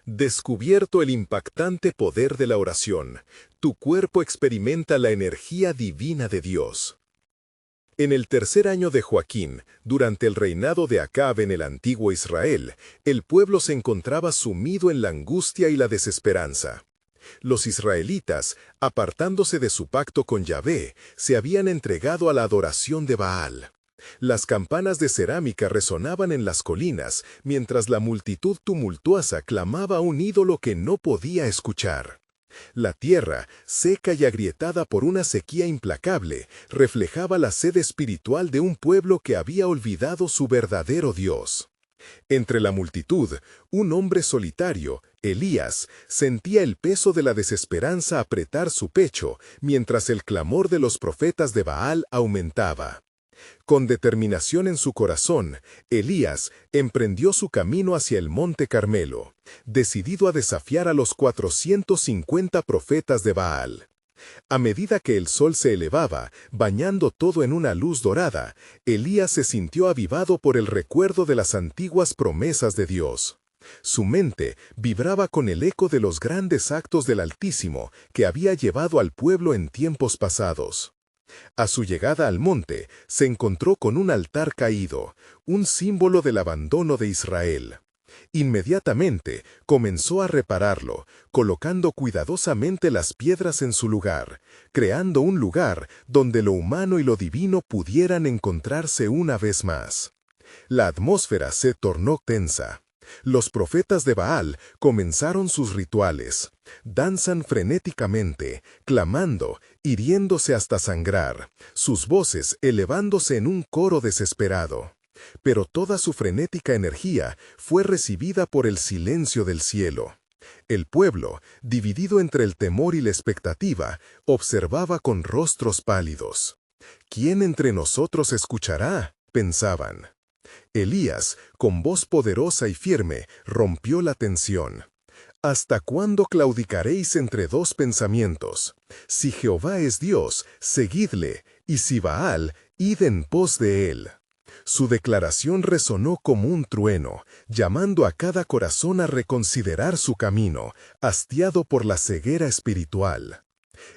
Descubierto el impactante poder de la oración, tu cuerpo experimenta la energía divina de Dios. En el tercer año de Joaquín, durante el reinado de Acab en el antiguo Israel, el pueblo se encontraba sumido en la angustia y la desesperanza. Los israelitas, apartándose de su pacto con Yahvé, se habían entregado a la adoración de Baal. Las campanas de cerámica resonaban en las colinas, mientras la multitud tumultuosa clamaba a un ídolo que no podía escuchar. La tierra, seca y agrietada por una sequía implacable, reflejaba la sed espiritual de un pueblo que había olvidado su verdadero Dios. Entre la multitud, un hombre solitario, Elías, sentía el peso de la desesperanza apretar su pecho, mientras el clamor de los profetas de Baal aumentaba. Con determinación en su corazón, Elías emprendió su camino hacia el monte Carmelo, decidido a desafiar a los 450 profetas de Baal. A medida que el sol se elevaba, bañando todo en una luz dorada, Elías se sintió avivado por el recuerdo de las antiguas promesas de Dios. Su mente vibraba con el eco de los grandes actos del Altísimo que había llevado al pueblo en tiempos pasados. A su llegada al monte, se encontró con un altar caído, un símbolo del abandono de Israel. Inmediatamente comenzó a repararlo, colocando cuidadosamente las piedras en su lugar, creando un lugar donde lo humano y lo divino pudieran encontrarse una vez más. La atmósfera se tornó tensa. Los profetas de Baal comenzaron sus rituales. Danzan frenéticamente, clamando, hiriéndose hasta sangrar, sus voces elevándose en un coro desesperado. Pero toda su frenética energía fue recibida por el silencio del cielo. El pueblo, dividido entre el temor y la expectativa, observaba con rostros pálidos. ¿Quién entre nosotros escuchará?, pensaban. Elías, con voz poderosa y firme, rompió la tensión. ¿Hasta cuándo claudicaréis entre dos pensamientos? Si Jehová es Dios, seguidle, y si Baal, id en pos de él. Su declaración resonó como un trueno, llamando a cada corazón a reconsiderar su camino, hastiado por la ceguera espiritual.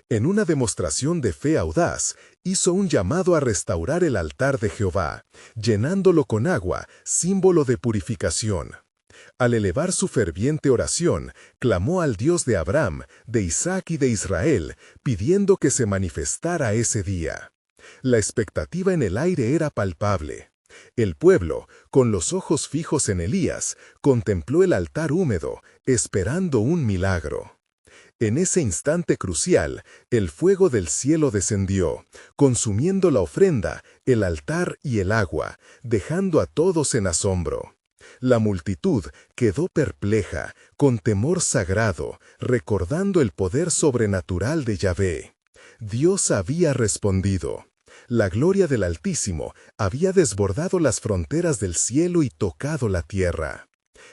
En una demostración de fe audaz, hizo un llamado a restaurar el altar de Jehová, llenándolo con agua, símbolo de purificación. Al elevar su ferviente oración, clamó al Dios de Abraham, de Isaac y de Israel, pidiendo que se manifestara ese día. La expectativa en el aire era palpable. El pueblo, con los ojos fijos en Elías, contempló el altar húmedo, esperando un milagro. En ese instante crucial, el fuego del cielo descendió, consumiendo la ofrenda, el altar y el agua, dejando a todos en asombro. La multitud quedó perpleja, con temor sagrado, recordando el poder sobrenatural de Yahvé. Dios había respondido. La gloria del Altísimo había desbordado las fronteras del cielo y tocado la tierra.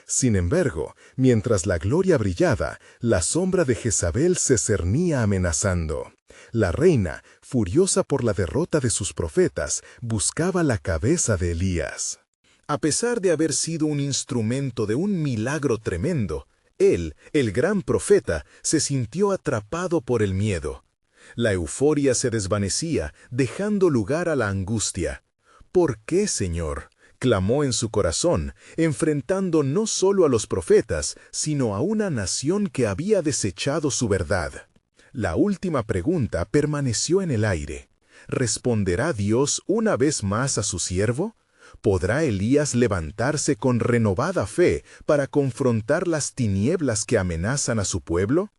Sin embargo, mientras la gloria brillaba, la sombra de Jezabel se cernía amenazando. La reina, furiosa por la derrota de sus profetas, buscaba la cabeza de Elías. A pesar de haber sido un instrumento de un milagro tremendo, él, el gran profeta, se sintió atrapado por el miedo. La euforia se desvanecía, dejando lugar a la angustia. ¿Por qué, Señor?, clamó en su corazón, enfrentando no solo a los profetas, sino a una nación que había desechado su verdad. La última pregunta permaneció en el aire. ¿Responderá Dios una vez más a su siervo? ¿Podrá Elías levantarse con renovada fe para confrontar las tinieblas que amenazan a su pueblo?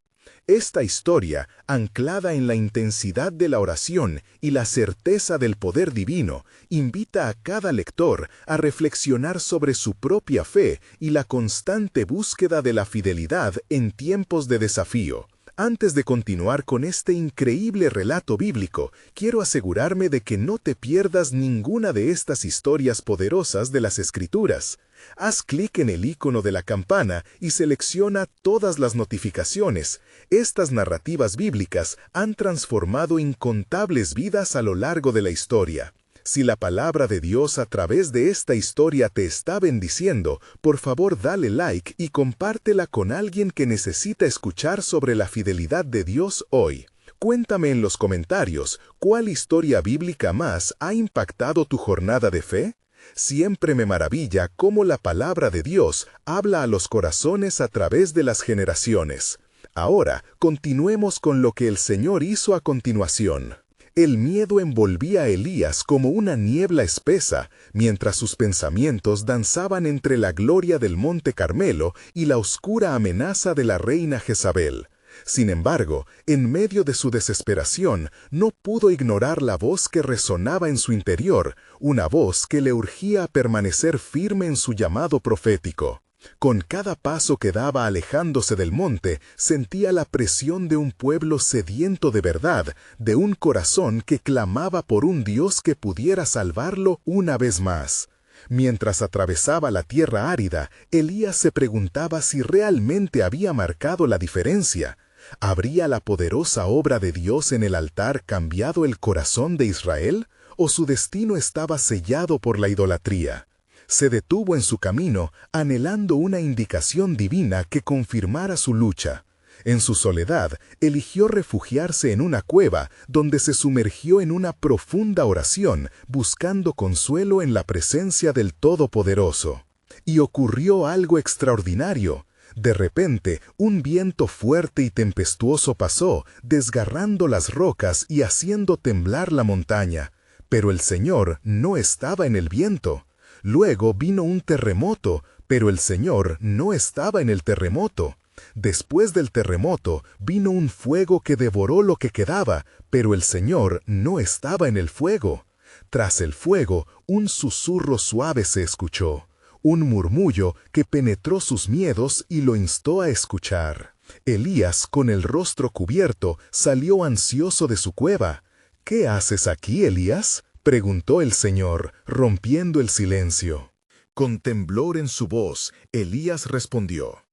Esta historia, anclada en la intensidad de la oración y la certeza del poder divino, invita a cada lector a reflexionar sobre su propia fe y la constante búsqueda de la fidelidad en tiempos de desafío. Antes de continuar con este increíble relato bíblico, quiero asegurarme de que no te pierdas ninguna de estas historias poderosas de las Escrituras. Haz clic en el icono de la campana y selecciona todas las notificaciones. Estas narrativas bíblicas han transformado incontables vidas a lo largo de la historia. Si la palabra de Dios a través de esta historia te está bendiciendo, por favor dale like y compártela con alguien que necesita escuchar sobre la fidelidad de Dios hoy. Cuéntame en los comentarios, ¿cuál historia bíblica más ha impactado tu jornada de fe? Siempre me maravilla cómo la palabra de Dios habla a los corazones a través de las generaciones. Ahora, continuemos con lo que el Señor hizo a continuación. El miedo envolvía a Elías como una niebla espesa, mientras sus pensamientos danzaban entre la gloria del Monte Carmelo y la oscura amenaza de la reina Jezabel. Sin embargo, en medio de su desesperación, no pudo ignorar la voz que resonaba en su interior, una voz que le urgía a permanecer firme en su llamado profético. Con cada paso que daba alejándose del monte, sentía la presión de un pueblo sediento de verdad, de un corazón que clamaba por un Dios que pudiera salvarlo una vez más. Mientras atravesaba la tierra árida, Elías se preguntaba si realmente había marcado la diferencia. ¿Habría la poderosa obra de Dios en el altar cambiado el corazón de Israel, o su destino estaba sellado por la idolatría? Se detuvo en su camino, anhelando una indicación divina que confirmara su lucha. En su soledad, eligió refugiarse en una cueva, donde se sumergió en una profunda oración, buscando consuelo en la presencia del Todopoderoso. Y ocurrió algo extraordinario. De repente, un viento fuerte y tempestuoso pasó, desgarrando las rocas y haciendo temblar la montaña. Pero el Señor no estaba en el viento. Luego vino un terremoto, pero el Señor no estaba en el terremoto. Después del terremoto, vino un fuego que devoró lo que quedaba, pero el Señor no estaba en el fuego. Tras el fuego, un susurro suave se escuchó, un murmullo que penetró sus miedos y lo instó a escuchar. Elías, con el rostro cubierto, salió ansioso de su cueva. «¿Qué haces aquí, Elías?», preguntó el Señor, rompiendo el silencio. Con temblor en su voz, Elías respondió: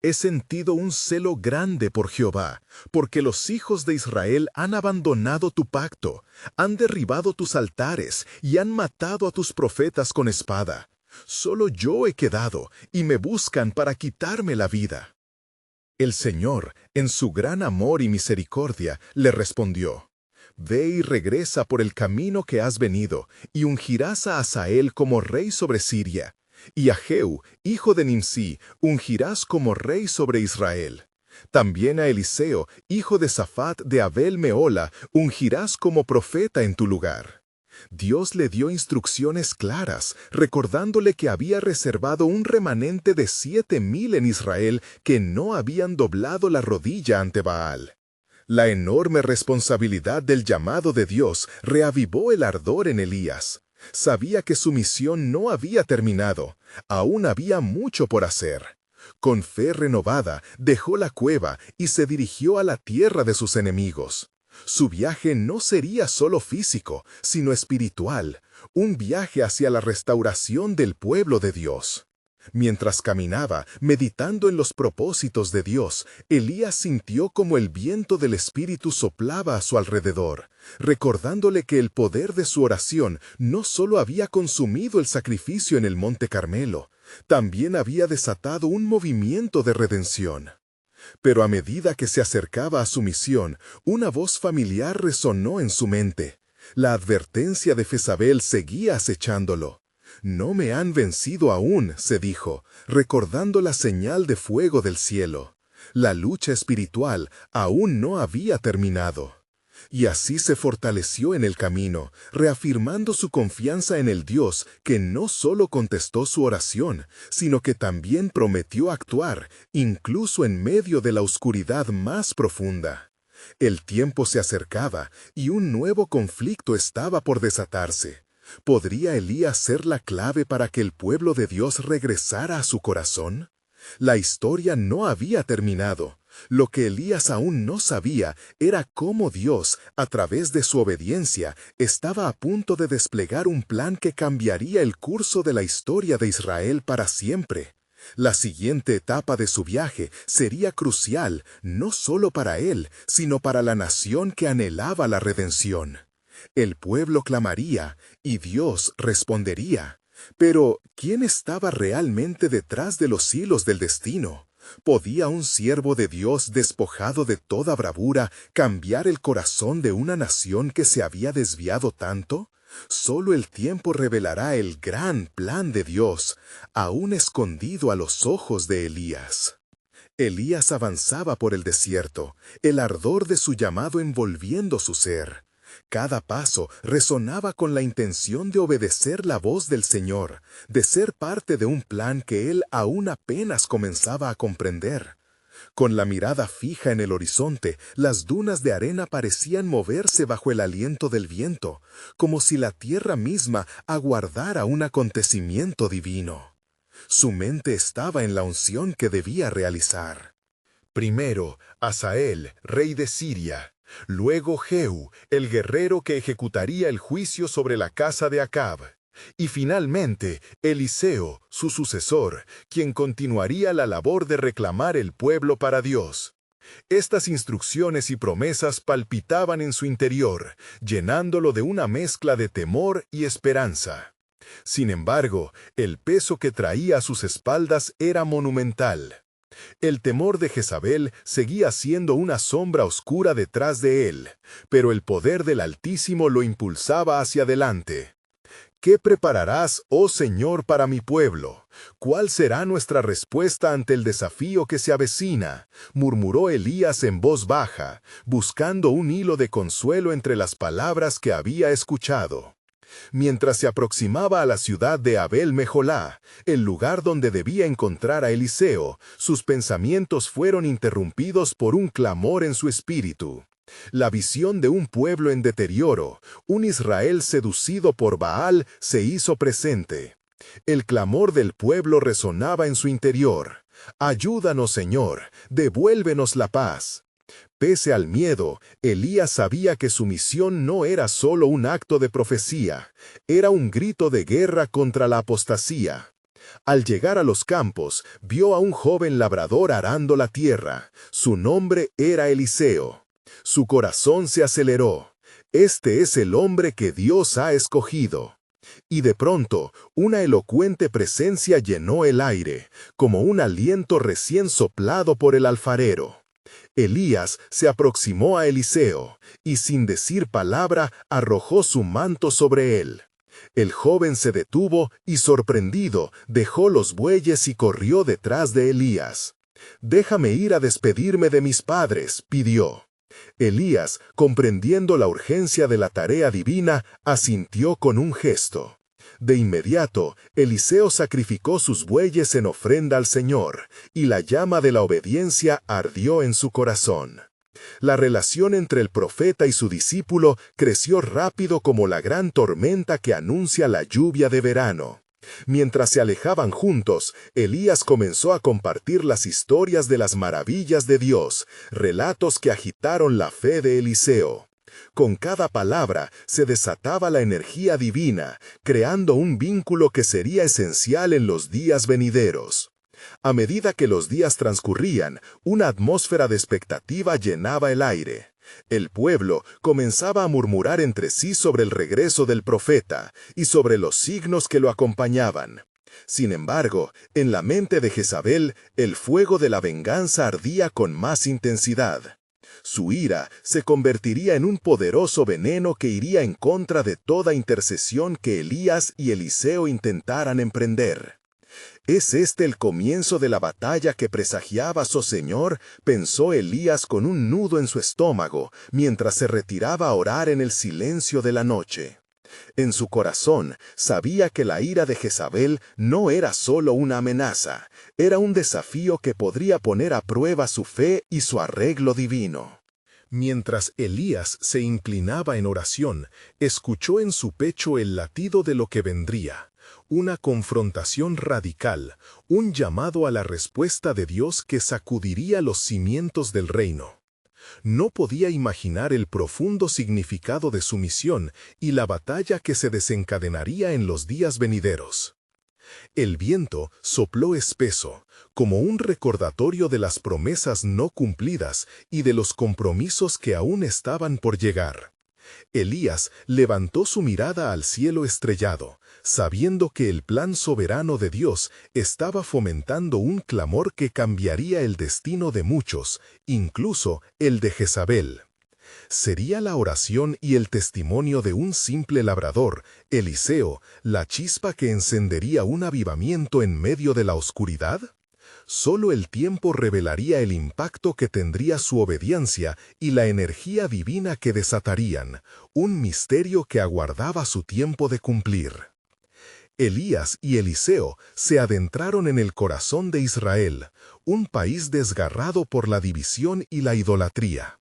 «He sentido un celo grande por Jehová, porque los hijos de Israel han abandonado tu pacto, han derribado tus altares y han matado a tus profetas con espada. Solo yo he quedado, y me buscan para quitarme la vida». El Señor, en su gran amor y misericordia, le respondió: «Ve y regresa por el camino que has venido, y ungirás a Hazael como rey sobre Siria, y a Jehú, hijo de Nimsi, ungirás como rey sobre Israel. También a Eliseo, hijo de Safat de Abel Mehola, ungirás como profeta en tu lugar». Dios le dio instrucciones claras, recordándole que había reservado un remanente de 7,000 en Israel que no habían doblado la rodilla ante Baal. La enorme responsabilidad del llamado de Dios reavivó el ardor en Elías. Sabía que su misión no había terminado, aún había mucho por hacer. Con fe renovada, dejó la cueva y se dirigió a la tierra de sus enemigos. Su viaje no sería solo físico, sino espiritual, un viaje hacia la restauración del pueblo de Dios. Mientras caminaba, meditando en los propósitos de Dios, Elías sintió como el viento del Espíritu soplaba a su alrededor, recordándole que el poder de su oración no solo había consumido el sacrificio en el Monte Carmelo, también había desatado un movimiento de redención. Pero a medida que se acercaba a su misión, una voz familiar resonó en su mente. La advertencia de Jezabel seguía acechándolo. «No me han vencido aún», se dijo, recordando la señal de fuego del cielo. La lucha espiritual aún no había terminado. Y así se fortaleció en el camino, reafirmando su confianza en el Dios que no solo contestó su oración, sino que también prometió actuar, incluso en medio de la oscuridad más profunda. El tiempo se acercaba y un nuevo conflicto estaba por desatarse. ¿Podría Elías ser la clave para que el pueblo de Dios regresara a su corazón? La historia no había terminado. Lo que Elías aún no sabía era cómo Dios, a través de su obediencia, estaba a punto de desplegar un plan que cambiaría el curso de la historia de Israel para siempre. La siguiente etapa de su viaje sería crucial, no solo para él, sino para la nación que anhelaba la redención. El pueblo clamaría, y Dios respondería. Pero, ¿quién estaba realmente detrás de los hilos del destino? ¿Podía un siervo de Dios despojado de toda bravura cambiar el corazón de una nación que se había desviado tanto? Solo el tiempo revelará el gran plan de Dios, aún escondido a los ojos de Elías. Elías avanzaba por el desierto, el ardor de su llamado envolviendo su ser. Cada paso resonaba con la intención de obedecer la voz del Señor, de ser parte de un plan que él aún apenas comenzaba a comprender. Con la mirada fija en el horizonte, las dunas de arena parecían moverse bajo el aliento del viento, como si la tierra misma aguardara un acontecimiento divino. Su mente estaba en la unción que debía realizar. Primero, Hazael, rey de Siria. Luego Jehú, el guerrero que ejecutaría el juicio sobre la casa de Acab. Y finalmente, Eliseo, su sucesor, quien continuaría la labor de reclamar el pueblo para Dios. Estas instrucciones y promesas palpitaban en su interior, llenándolo de una mezcla de temor y esperanza. Sin embargo, el peso que traía a sus espaldas era monumental. El temor de Jezabel seguía siendo una sombra oscura detrás de él, pero el poder del Altísimo lo impulsaba hacia adelante. ¿Qué prepararás, oh Señor, para mi pueblo? ¿Cuál será nuestra respuesta ante el desafío que se avecina? Murmuró Elías en voz baja, buscando un hilo de consuelo entre las palabras que había escuchado. Mientras se aproximaba a la ciudad de Abel-Meholá, el lugar donde debía encontrar a Eliseo, sus pensamientos fueron interrumpidos por un clamor en su espíritu. La visión de un pueblo en deterioro, un Israel seducido por Baal, se hizo presente. El clamor del pueblo resonaba en su interior. «Ayúdanos, Señor, devuélvenos la paz». Pese al miedo, Elías sabía que su misión no era solo un acto de profecía, era un grito de guerra contra la apostasía. Al llegar a los campos, vio a un joven labrador arando la tierra. Su nombre era Eliseo. Su corazón se aceleró. Este es el hombre que Dios ha escogido. Y de pronto, una elocuente presencia llenó el aire, como un aliento recién soplado por el alfarero. Elías se aproximó a Eliseo, y sin decir palabra arrojó su manto sobre él. El joven se detuvo y, sorprendido, dejó los bueyes y corrió detrás de Elías. «Déjame ir a despedirme de mis padres», pidió. Elías, comprendiendo la urgencia de la tarea divina, asintió con un gesto. De inmediato, Eliseo sacrificó sus bueyes en ofrenda al Señor, y la llama de la obediencia ardió en su corazón. La relación entre el profeta y su discípulo creció rápido como la gran tormenta que anuncia la lluvia de verano. Mientras se alejaban juntos, Elías comenzó a compartir las historias de las maravillas de Dios, relatos que agitaron la fe de Eliseo. Con cada palabra se desataba la energía divina, creando un vínculo que sería esencial en los días venideros. A medida que los días transcurrían, una atmósfera de expectativa llenaba el aire. El pueblo comenzaba a murmurar entre sí sobre el regreso del profeta y sobre los signos que lo acompañaban. Sin embargo, en la mente de Jezabel, el fuego de la venganza ardía con más intensidad. Su ira se convertiría en un poderoso veneno que iría en contra de toda intercesión que Elías y Eliseo intentaran emprender. ¿Es este el comienzo de la batalla que presagiaba su Señor?, pensó Elías con un nudo en su estómago, mientras se retiraba a orar en el silencio de la noche. En su corazón sabía que la ira de Jezabel no era solo una amenaza, era un desafío que podría poner a prueba su fe y su arreglo divino. Mientras Elías se inclinaba en oración, escuchó en su pecho el latido de lo que vendría. Una confrontación radical, un llamado a la respuesta de Dios que sacudiría los cimientos del reino. No podía imaginar el profundo significado de su misión y la batalla que se desencadenaría en los días venideros. El viento sopló espeso, como un recordatorio de las promesas no cumplidas y de los compromisos que aún estaban por llegar. Elías levantó su mirada al cielo estrellado, sabiendo que el plan soberano de Dios estaba fomentando un clamor que cambiaría el destino de muchos, incluso el de Jezabel. ¿Sería la oración y el testimonio de un simple labrador, Eliseo, la chispa que encendería un avivamiento en medio de la oscuridad? Solo el tiempo revelaría el impacto que tendría su obediencia y la energía divina que desatarían, un misterio que aguardaba su tiempo de cumplir. Elías y Eliseo se adentraron en el corazón de Israel, un país desgarrado por la división y la idolatría.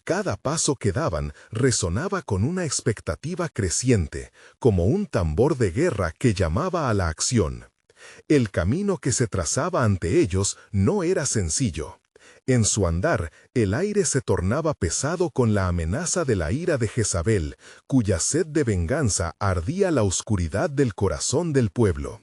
Cada paso que daban resonaba con una expectativa creciente, como un tambor de guerra que llamaba a la acción. El camino que se trazaba ante ellos no era sencillo. En su andar, el aire se tornaba pesado con la amenaza de la ira de Jezabel, cuya sed de venganza ardía la oscuridad del corazón del pueblo.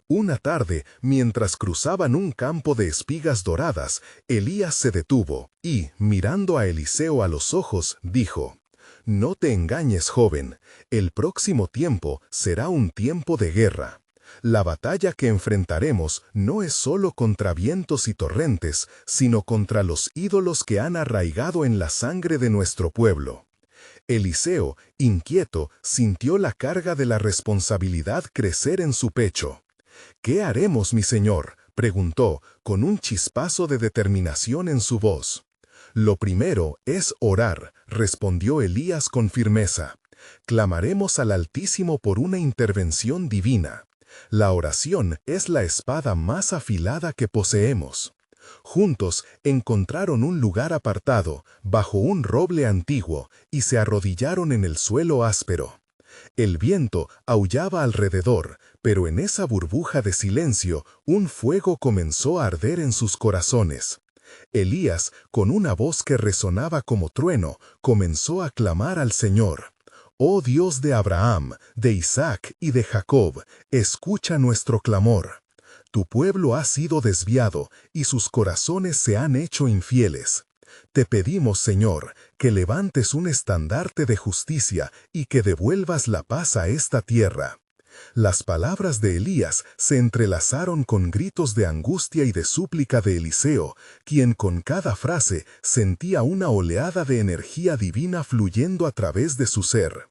Una tarde, mientras cruzaban un campo de espigas doradas, Elías se detuvo y, mirando a Eliseo a los ojos, dijo: «No te engañes, joven, el próximo tiempo será un tiempo de guerra. La batalla que enfrentaremos no es solo contra vientos y torrentes, sino contra los ídolos que han arraigado en la sangre de nuestro pueblo». Eliseo, inquieto, sintió la carga de la responsabilidad crecer en su pecho. «¿Qué haremos, mi señor?», preguntó, con un chispazo de determinación en su voz. «Lo primero es orar», respondió Elías con firmeza. «Clamaremos al Altísimo por una intervención divina. La oración es la espada más afilada que poseemos». Juntos encontraron un lugar apartado, bajo un roble antiguo, y se arrodillaron en el suelo áspero. El viento aullaba alrededor, pero en esa burbuja de silencio, un fuego comenzó a arder en sus corazones. Elías, con una voz que resonaba como trueno, comenzó a clamar al Señor: «Oh Dios de Abraham, de Isaac y de Jacob, escucha nuestro clamor. Tu pueblo ha sido desviado y sus corazones se han hecho infieles. Te pedimos, Señor, que levantes un estandarte de justicia y que devuelvas la paz a esta tierra». Las palabras de Elías se entrelazaron con gritos de angustia y de súplica de Eliseo, quien con cada frase sentía una oleada de energía divina fluyendo a través de su ser.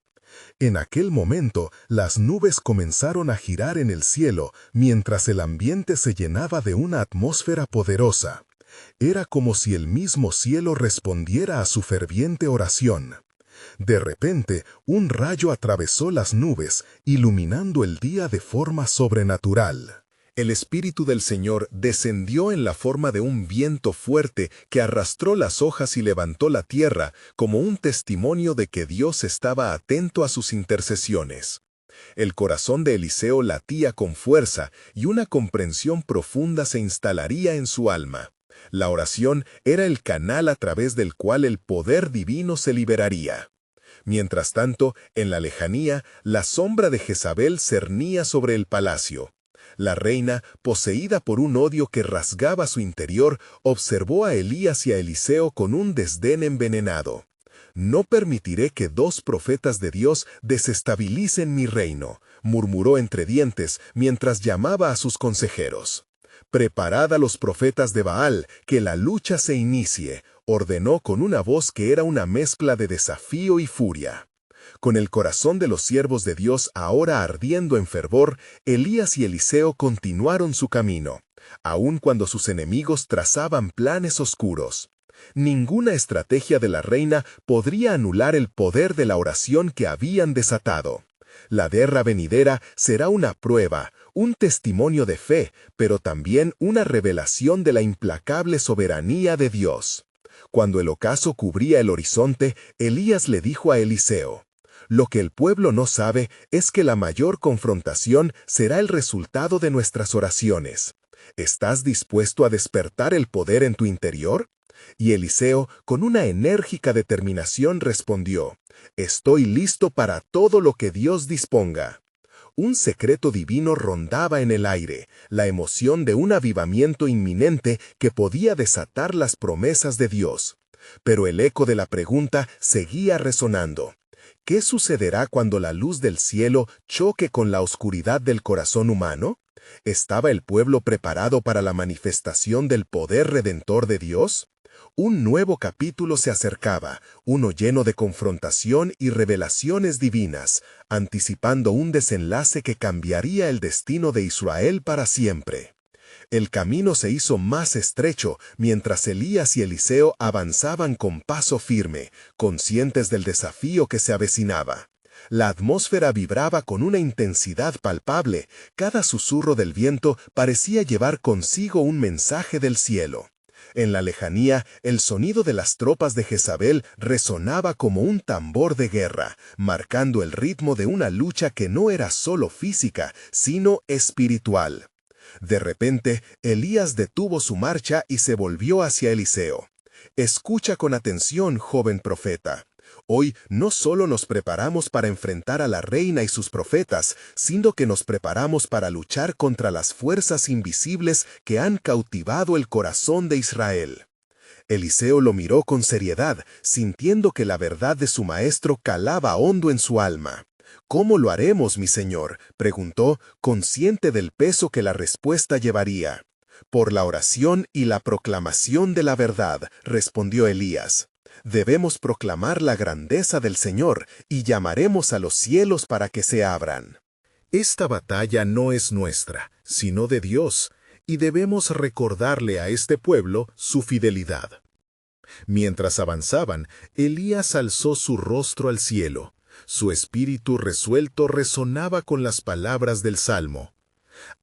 En aquel momento, las nubes comenzaron a girar en el cielo, mientras el ambiente se llenaba de una atmósfera poderosa. Era como si el mismo cielo respondiera a su ferviente oración. De repente, un rayo atravesó las nubes, iluminando el día de forma sobrenatural. El Espíritu del Señor descendió en la forma de un viento fuerte que arrastró las hojas y levantó la tierra, como un testimonio de que Dios estaba atento a sus intercesiones. El corazón de Eliseo latía con fuerza y una comprensión profunda se instalaría en su alma. La oración era el canal a través del cual el poder divino se liberaría. Mientras tanto, en la lejanía, la sombra de Jezabel cernía sobre el palacio. La reina, poseída por un odio que rasgaba su interior, observó a Elías y a Eliseo con un desdén envenenado. «No permitiré que dos profetas de Dios desestabilicen mi reino», murmuró entre dientes mientras llamaba a sus consejeros. «Preparad a los profetas de Baal, que la lucha se inicie», ordenó con una voz que era una mezcla de desafío y furia. Con el corazón de los siervos de Dios ahora ardiendo en fervor, Elías y Eliseo continuaron su camino, aun cuando sus enemigos trazaban planes oscuros. Ninguna estrategia de la reina podría anular el poder de la oración que habían desatado. La guerra venidera será una prueba, un testimonio de fe, pero también una revelación de la implacable soberanía de Dios. Cuando el ocaso cubría el horizonte, Elías le dijo a Eliseo: «Lo que el pueblo no sabe es que la mayor confrontación será el resultado de nuestras oraciones. ¿Estás dispuesto a despertar el poder en tu interior?». Y Eliseo, con una enérgica determinación, respondió: «Estoy listo para todo lo que Dios disponga». Un secreto divino rondaba en el aire, la emoción de un avivamiento inminente que podía desatar las promesas de Dios. Pero el eco de la pregunta seguía resonando. ¿Qué sucederá cuando la luz del cielo choque con la oscuridad del corazón humano? ¿Estaba el pueblo preparado para la manifestación del poder redentor de Dios? Un nuevo capítulo se acercaba, uno lleno de confrontación y revelaciones divinas, anticipando un desenlace que cambiaría el destino de Israel para siempre. El camino se hizo más estrecho mientras Elías y Eliseo avanzaban con paso firme, conscientes del desafío que se avecinaba. La atmósfera vibraba con una intensidad palpable, cada susurro del viento parecía llevar consigo un mensaje del cielo. En la lejanía, el sonido de las tropas de Jezabel resonaba como un tambor de guerra, marcando el ritmo de una lucha que no era solo física, sino espiritual. De repente, Elías detuvo su marcha y se volvió hacia Eliseo. «Escucha con atención, joven profeta. Hoy no solo nos preparamos para enfrentar a la reina y sus profetas, sino que nos preparamos para luchar contra las fuerzas invisibles que han cautivado el corazón de Israel». Eliseo lo miró con seriedad, sintiendo que la verdad de su maestro calaba hondo en su alma. «¿Cómo lo haremos, mi señor?», preguntó, consciente del peso que la respuesta llevaría. «Por la oración y la proclamación de la verdad», respondió Elías. «Debemos proclamar la grandeza del Señor y llamaremos a los cielos para que se abran». Esta batalla no es nuestra, sino de Dios, y debemos recordarle a este pueblo su fidelidad. Mientras avanzaban, Elías alzó su rostro al cielo. Su espíritu resuelto resonaba con las palabras del Salmo.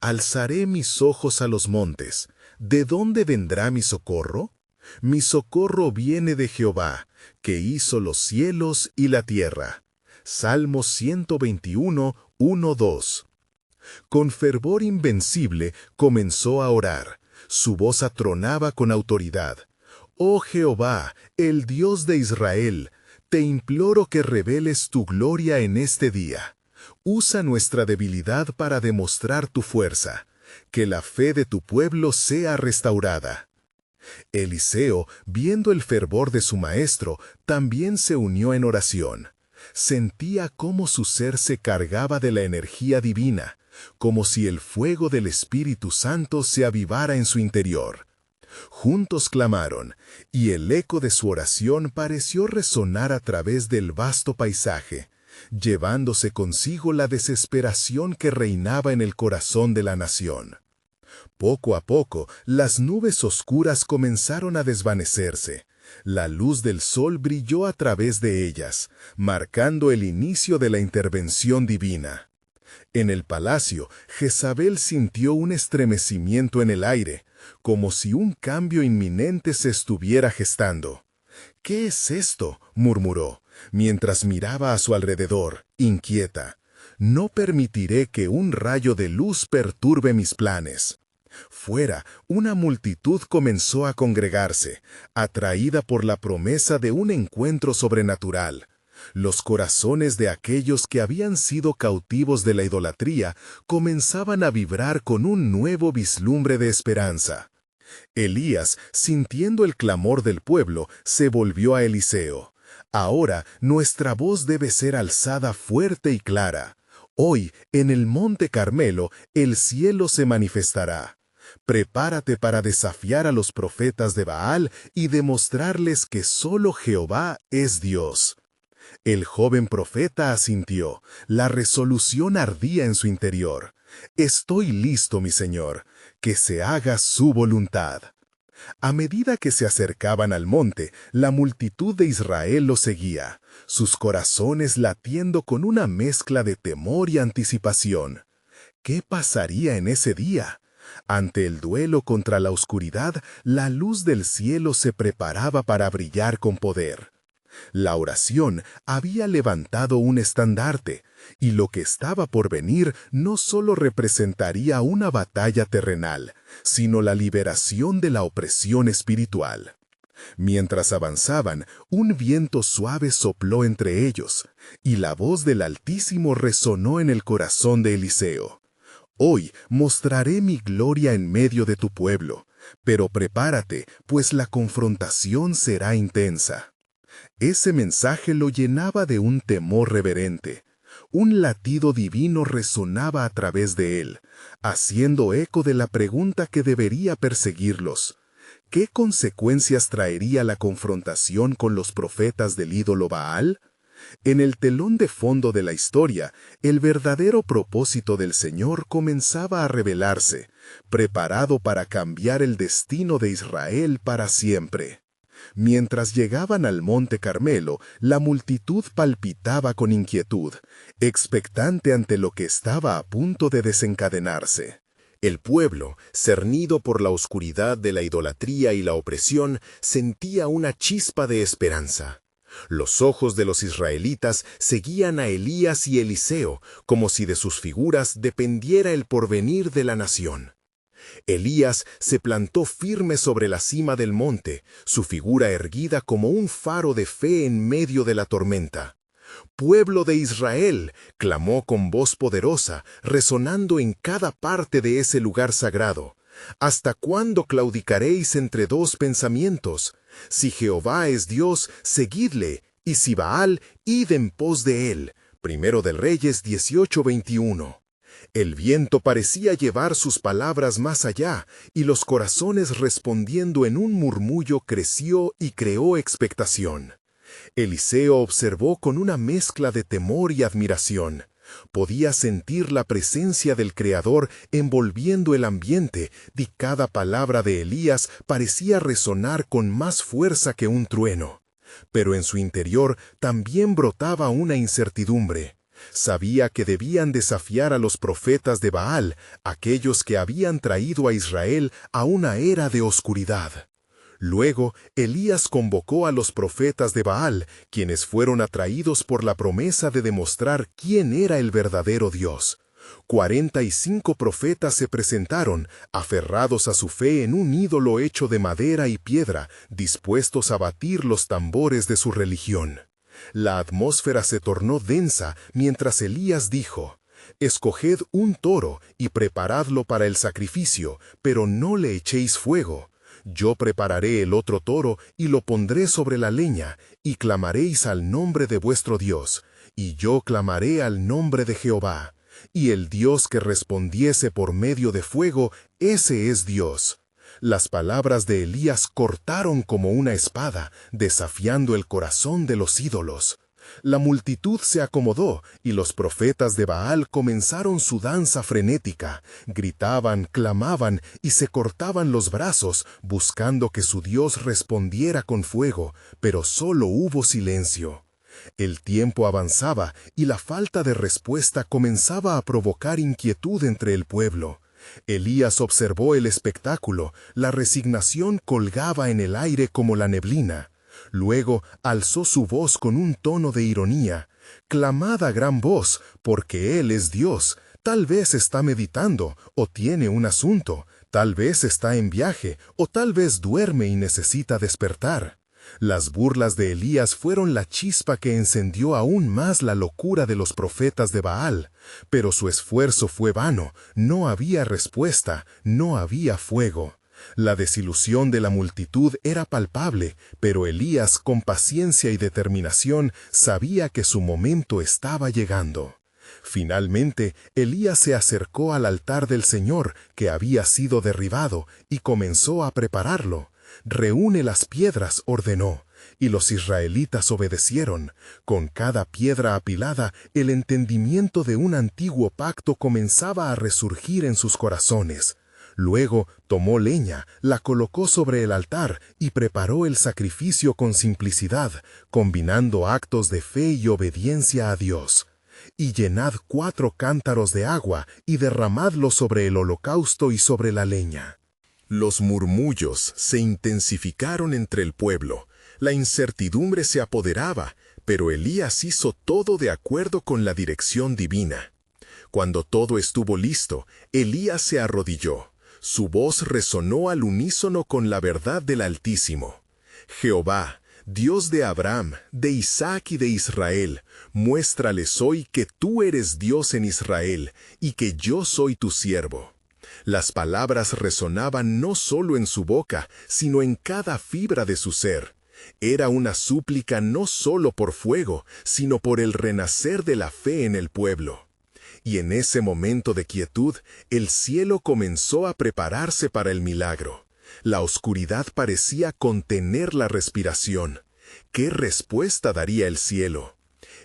«Alzaré mis ojos a los montes. ¿De dónde vendrá mi socorro? Mi socorro viene de Jehová, que hizo los cielos y la tierra». Salmo 121, 1-2. Con fervor invencible comenzó a orar. Su voz atronaba con autoridad. «Oh Jehová, el Dios de Israel, te imploro que reveles tu gloria en este día. Usa nuestra debilidad para demostrar tu fuerza. Que la fe de tu pueblo sea restaurada». Eliseo, viendo el fervor de su maestro, también se unió en oración. Sentía cómo su ser se cargaba de la energía divina, como si el fuego del Espíritu Santo se avivara en su interior. Juntos clamaron, y el eco de su oración pareció resonar a través del vasto paisaje, llevándose consigo la desesperación que reinaba en el corazón de la nación. Poco a poco, las nubes oscuras comenzaron a desvanecerse. La luz del sol brilló a través de ellas, marcando el inicio de la intervención divina. En el palacio, Jezabel sintió un estremecimiento en el aire, como si un cambio inminente se estuviera gestando. «¿Qué es esto?», murmuró, mientras miraba a su alrededor, inquieta. «No permitiré que un rayo de luz perturbe mis planes». Fuera, una multitud comenzó a congregarse, atraída por la promesa de un encuentro sobrenatural. Los corazones de aquellos que habían sido cautivos de la idolatría comenzaban a vibrar con un nuevo vislumbre de esperanza. Elías, sintiendo el clamor del pueblo, se volvió a Eliseo. «Ahora nuestra voz debe ser alzada fuerte y clara. Hoy, en el monte Carmelo, el cielo se manifestará. Prepárate para desafiar a los profetas de Baal y demostrarles que solo Jehová es Dios». El joven profeta asintió. La resolución ardía en su interior. «Estoy listo, mi Señor, que se haga su voluntad». A medida que se acercaban al monte, la multitud de Israel lo seguía, sus corazones latiendo con una mezcla de temor y anticipación. ¿Qué pasaría en ese día? Ante el duelo contra la oscuridad, la luz del cielo se preparaba para brillar con poder. La oración había levantado un estandarte, y lo que estaba por venir no solo representaría una batalla terrenal, sino la liberación de la opresión espiritual. Mientras avanzaban, un viento suave sopló entre ellos, y la voz del Altísimo resonó en el corazón de Eliseo. «Hoy mostraré mi gloria en medio de tu pueblo. Pero prepárate, pues la confrontación será intensa. Ese mensaje lo llenaba de un temor reverente. Un latido divino resonaba a través de él, haciendo eco de la pregunta que debería perseguirlos. ¿Qué consecuencias traería la confrontación con los profetas del ídolo Baal? En el telón de fondo de la historia, el verdadero propósito del Señor comenzaba a revelarse, preparado para cambiar el destino de Israel para siempre. Mientras llegaban al Monte Carmelo, la multitud palpitaba con inquietud, expectante ante lo que estaba a punto de desencadenarse. El pueblo, cernido por la oscuridad de la idolatría y la opresión, sentía una chispa de esperanza. Los ojos de los israelitas seguían a Elías y Eliseo, como si de sus figuras dependiera el porvenir de la nación. Elías se plantó firme sobre la cima del monte, su figura erguida como un faro de fe en medio de la tormenta. «Pueblo de Israel», clamó con voz poderosa, resonando en cada parte de ese lugar sagrado. «¿Hasta cuándo claudicaréis entre dos pensamientos? Si Jehová es Dios, seguidle, y si Baal, id en pos de él». Primero de Reyes 18:21. El viento parecía llevar sus palabras más allá, y los corazones respondiendo en un murmullo creció y creó expectación. Eliseo observó con una mezcla de temor y admiración. Podía sentir la presencia del Creador envolviendo el ambiente, y cada palabra de Elías parecía resonar con más fuerza que un trueno. Pero en su interior también brotaba una incertidumbre. Sabía que debían desafiar a los profetas de Baal, aquellos que habían traído a Israel a una era de oscuridad. Luego, Elías convocó a los profetas de Baal, quienes fueron atraídos por la promesa de demostrar quién era el verdadero Dios. 45 profetas se presentaron, aferrados a su fe en un ídolo hecho de madera y piedra, dispuestos a batir los tambores de su religión. La atmósfera se tornó densa mientras Elías dijo: «Escoged un toro y preparadlo para el sacrificio, pero no le echéis fuego. Yo prepararé el otro toro y lo pondré sobre la leña, y clamaréis al nombre de vuestro Dios, y yo clamaré al nombre de Jehová. Y el Dios que respondiese por medio de fuego, ese es Dios». Las palabras de Elías cortaron como una espada, desafiando el corazón de los ídolos. La multitud se acomodó, y los profetas de Baal comenzaron su danza frenética. Gritaban, clamaban y se cortaban los brazos, buscando que su Dios respondiera con fuego, pero solo hubo silencio. El tiempo avanzaba, y la falta de respuesta comenzaba a provocar inquietud entre el pueblo. Elías observó el espectáculo, la resignación colgaba en el aire como la neblina. Luego alzó su voz con un tono de ironía: «Clamad a gran voz, porque Él es Dios. Tal vez está meditando, o tiene un asunto, tal vez está en viaje, o tal vez duerme y necesita despertar». Las burlas de Elías fueron la chispa que encendió aún más la locura de los profetas de Baal. Pero su esfuerzo fue vano, no había respuesta, no había fuego. La desilusión de la multitud era palpable, pero Elías, con paciencia y determinación, sabía que su momento estaba llegando. Finalmente, Elías se acercó al altar del Señor, que había sido derribado, y comenzó a prepararlo. «Reúne las piedras», ordenó, y los israelitas obedecieron. Con cada piedra apilada, el entendimiento de un antiguo pacto comenzaba a resurgir en sus corazones. Luego tomó leña, la colocó sobre el altar y preparó el sacrificio con simplicidad, combinando actos de fe y obediencia a Dios. «Y llenad 4 cántaros de agua y derramadlo sobre el holocausto y sobre la leña». Los murmullos se intensificaron entre el pueblo. La incertidumbre se apoderaba, pero Elías hizo todo de acuerdo con la dirección divina. Cuando todo estuvo listo, Elías se arrodilló. Su voz resonó al unísono con la verdad del Altísimo. «Jehová, Dios de Abraham, de Isaac y de Israel, muéstrales hoy que tú eres Dios en Israel y que yo soy tu siervo. Las palabras resonaban no solo en su boca, sino en cada fibra de su ser. Era una súplica no solo por fuego, sino por el renacer de la fe en el pueblo. Y en ese momento de quietud, el cielo comenzó a prepararse para el milagro. La oscuridad parecía contener la respiración. ¿Qué respuesta daría el cielo?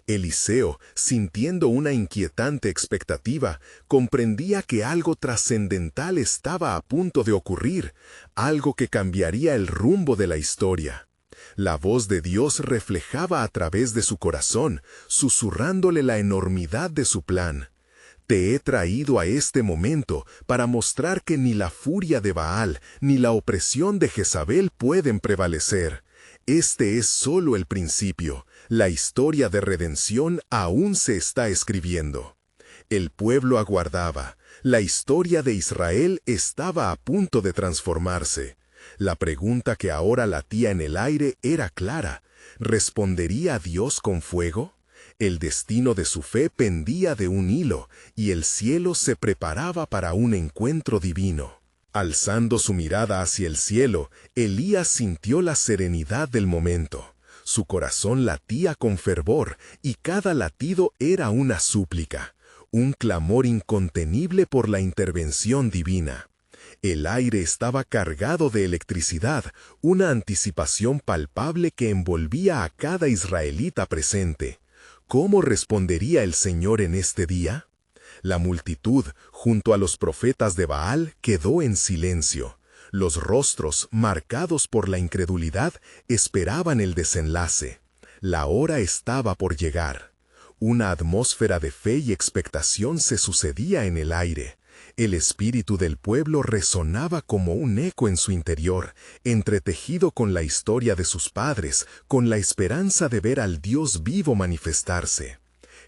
Eliseo, sintiendo una inquietante expectativa, comprendía que algo trascendental estaba a punto de ocurrir, algo que cambiaría el rumbo de la historia. La voz de Dios reflejaba a través de su corazón, susurrándole la enormidad de su plan. Te he traído a este momento para mostrar que ni la furia de Baal ni la opresión de Jezabel pueden prevalecer. Este es solo el principio. La historia de redención aún se está escribiendo. El pueblo aguardaba. La historia de Israel estaba a punto de transformarse. La pregunta que ahora latía en el aire era clara. ¿Respondería Dios con fuego? El destino de su fe pendía de un hilo, y el cielo se preparaba para un encuentro divino. Alzando su mirada hacia el cielo, Elías sintió la serenidad del momento. Su corazón latía con fervor, y cada latido era una súplica, un clamor incontenible por la intervención divina. El aire estaba cargado de electricidad, una anticipación palpable que envolvía a cada israelita presente. ¿Cómo respondería el Señor en este día? La multitud, junto a los profetas de Baal, quedó en silencio. Los rostros, marcados por la incredulidad, esperaban el desenlace. La hora estaba por llegar. Una atmósfera de fe y expectación se sucedía en el aire. El espíritu del pueblo resonaba como un eco en su interior, entretejido con la historia de sus padres, con la esperanza de ver al Dios vivo manifestarse.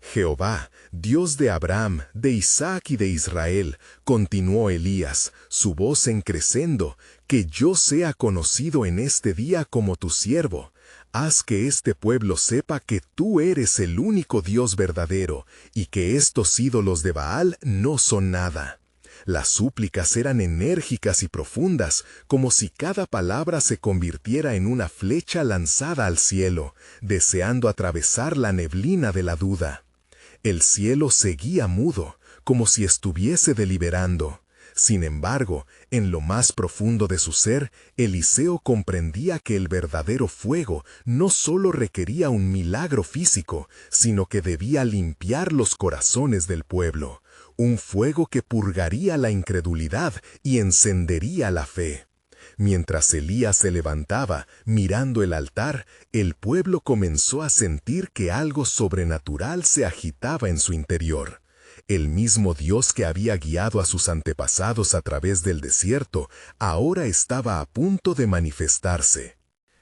Jehová, Dios de Abraham, de Isaac y de Israel, continuó Elías, su voz encreciendo, que yo sea conocido en este día como tu siervo. Haz que este pueblo sepa que tú eres el único Dios verdadero, y que estos ídolos de Baal no son nada. Las súplicas eran enérgicas y profundas, como si cada palabra se convirtiera en una flecha lanzada al cielo, deseando atravesar la neblina de la duda. El cielo seguía mudo, como si estuviese deliberando. Sin embargo, en lo más profundo de su ser, Eliseo comprendía que el verdadero fuego no solo requería un milagro físico, sino que debía limpiar los corazones del pueblo. Un fuego que purgaría la incredulidad y encendería la fe. Mientras Elías se levantaba, mirando el altar, el pueblo comenzó a sentir que algo sobrenatural se agitaba en su interior. El mismo Dios que había guiado a sus antepasados a través del desierto, ahora estaba a punto de manifestarse.